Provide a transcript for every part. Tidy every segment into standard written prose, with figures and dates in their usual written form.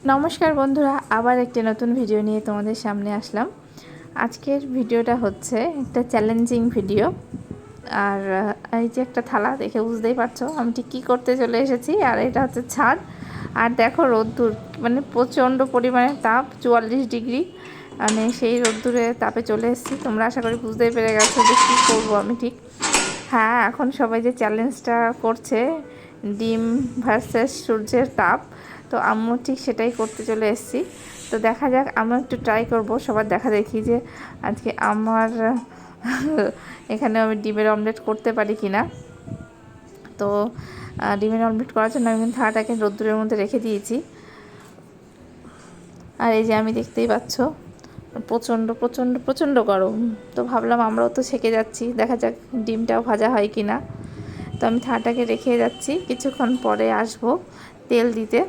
নমস্কার বন্ধুরা, আবার একটি নতুন ভিডিও নিয়ে তোমাদের সামনে আসলাম। আজকের ভিডিওটা হচ্ছে একটা চ্যালেঞ্জিং ভিডিও। আর এই যে একটা থালা দেখে বুঝতেই পারছো আমি ঠিক কী করতে চলে এসেছি। আর এটা হচ্ছে ছাদ, আর দেখো রোদ্দুর, মানে প্রচণ্ড পরিমাণে তাপ, 44 ডিগ্রি, মানে সেই রোদ্দুরে তাপে চলে এসেছি। তোমরা আশা করি বুঝতেই পেরে গেছো যে কী করবো আমি ঠিক। হ্যাঁ, এখন সবাই যে চ্যালেঞ্জটা করছে, ডিম ভার্সেস সূর্যের তাপ, তো আম্মু ঠিক সেটাই করতে চলে এসেছি। তো দেখা যাক, আমরা একটু ট্রাই করব সবার দেখা দেখি যে আজকে আমার এখানে আমি ডিমের অমলেট করতে পারি কি না। তো ডিমের অমলেট করার জন্য আমি কিন্তু থালাটাকে রোদ্দুরের মধ্যে রেখে দিয়েছি। আর এই যে আমি দেখতেই পাচ্ছ প্রচণ্ড প্রচণ্ড প্রচণ্ড গরম। তো ভাবলাম আমরাও তো ছেঁকে যাচ্ছি, দেখা যাক ডিমটাও ভাজা হয় কি না। তো আমি থালাটাকে রেখে যাচ্ছি, কিছুক্ষণ পরে আসব তেল দিতে।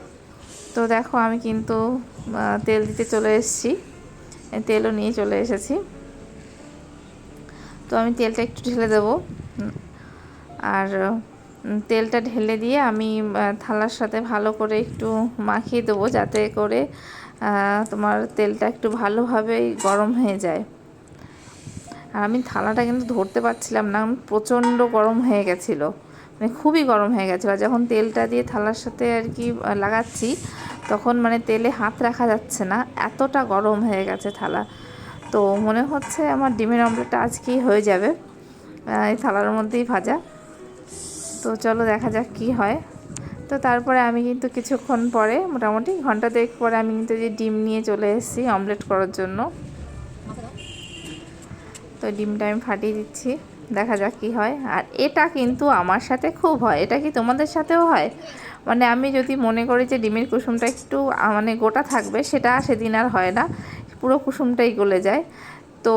তো দেখো আমি কিন্তু তেল দিতে চলে এসেছি, তেলও নিয়ে চলে এসেছি। তো আমি তেলটা একটু ঢেলে দেব, আর তেলটা ঢেলে দিয়ে আমি থালার সাথে ভালো করে একটু মাখিয়ে দেবো, যাতে করে তোমার তেলটা একটু ভালোভাবে গরম হয়ে যায়। আর আমি থালাটা কিন্তু ধরতে পারছিলাম না, প্রচণ্ড গরম হয়ে গেছিলো, মানে খুবই গরম হয়ে গেছিলো। যখন তেলটা দিয়ে থালার সাথে আর কি লাগাচ্ছি, তখন মানে তেলে হাত রাখা যাচ্ছে না, এতটা গরম হয়ে গেছে থালা। তো মনে হচ্ছে আমার ডিমের অমলেটটা আজকেই হয়ে যাবে এই থালার মধ্যেই ভাজা। তো চলো দেখা যাক কি হয়। তো তারপরে আমি কিন্তু কিছুক্ষণ পরে, মোটামুটি ঘন্টা দেড়েক পরে, আমি কিন্তু যে ডিম নিয়ে চলে এসেছি অমলেট করার জন্য। তো ডিমটা আমি ফাটিয়ে দিচ্ছি, দেখা যাক কি হয়। আর এটা কিন্তু আমার সাথে খুব হয়, এটা কি তোমাদের সাথেও হয়? মানে আমি যদি মনে করি যে ডিমের কুসুমটা একটু মানে গোটা থাকবে, সেটা সেদিন আর হয় না, পুরো কুসুমটাই গলে যায়। তো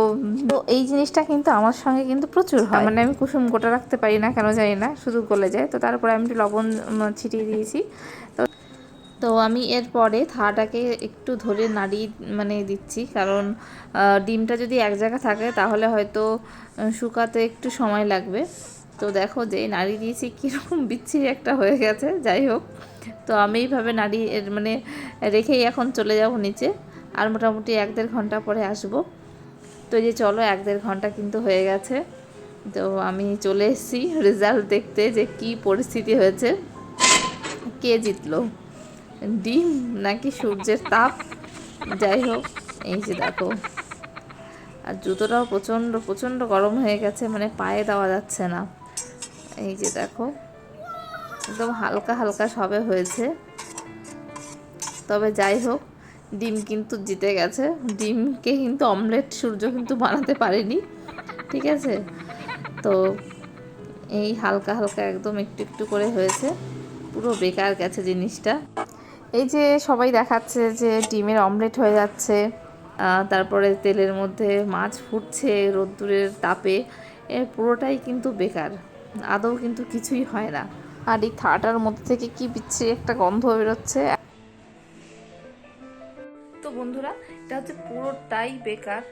তো এই জিনিসটা কিন্তু আমার সঙ্গে কিন্তু প্রচুর হয়, মানে আমি কুসুম গোটা রাখতে পারি না, কেন জানি না, শুধু গলে যায়। তো তারপরে আমি একটু লবণ ছিটিয়ে দিয়েছি। তো তো আমি এরপরে থালাটাকে একটু ধরে নাড়িয়ে মানে দিচ্ছি, কারণ ডিমটা যদি এক জায়গা থাকে তাহলে হয়তো শুকাতে একটু সময় লাগবে। তো দেখো যে নাড়িয়ে দিয়েছি কীরকম বিচ্ছিরি একটা হয়ে গেছে, যাই হোক। তো আমি এইভাবে নাড়িয়ে মানে রেখেই এখন চলে যাব নিচে, আর মোটামুটি 1-1.5 ঘন্টা পরে আসবো। তো যে চলো 1-1.5 ঘন্টা কিন্তু হয়ে গেছে। তো আমি চলে এসেছি রেজাল্ট দেখতে, যে কি পরিস্থিতি হয়েছে, কে জিতলো, ডিম নাকি সূর্যের তাপ। যাই হোক, এই যে দেখো, আর জুতোটাও প্রচণ্ড প্রচণ্ড গরম হয়ে গেছে, মানে পায়ে দেওয়া যাচ্ছে না। এই যে দেখো, একদম হালকা হালকা সবে হয়েছে। তবে যাই হোক, ডিম কিন্তু জিতে গেছে। ডিমকে কিন্তু অমলেট সূর্য কিন্তু বানাতে পারেনি, ঠিক আছে। তো এই হালকা হালকা একদম একটু একটু করে হয়েছে, পুরো বেকার গেছে জিনিসটা। এই যে সবাই দেখাচ্ছে যে ডিমের অমলেট হয়ে যাচ্ছে, তারপরে তেলের মধ্যে মাছ ফুটছে রোদ্দুরের তাপে, এর পুরোটাই কিন্তু বেকার, আদৌ কিন্তু কিছুই হয় না। আর এই থালাটার মধ্যে থেকে কি বিচ্ছিরি একটা গন্ধ বেরোচ্ছে। তো বন্ধুরা, এটা হচ্ছে পুরোটাই বেকার,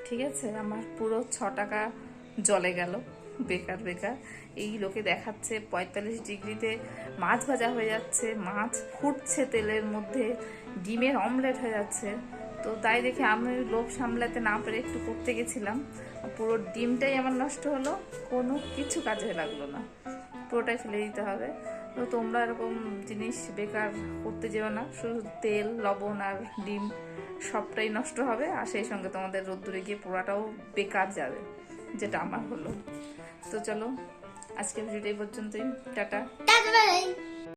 ঠিক আছে। আমার পুরো 6 টাকা জলে গেল, বেকার বেকার। এই লোকে দেখাচ্ছে 45 ডিগ্রিতে মাছ ভাজা হয়ে যাচ্ছে, মাছ ফুটছে তেলের মধ্যে, ডিমের অমলেট হয়ে যাচ্ছে। তো তাই দেখে আমি লোভ সামলাতে না পেরে একটু করতে গেছিলাম, পুরো ডিমটাই আমার নষ্ট হলো, কোনো কিছু কাজে লাগলো না, পুরোটাই ফেলে দিতে হবে। তো তোমরা এরকম জিনিস বেকার করতে যেও না, শুধু তেল, লবণ আর ডিম সবটাই নষ্ট হবে, আর সেই সঙ্গে তোমাদের রোদ্দুরে গিয়ে পোড়াটাও বেকার যাবে, যেটা আমার হলো। তো চলো, আজকের ভিডিও এই পর্যন্তই, টাটা।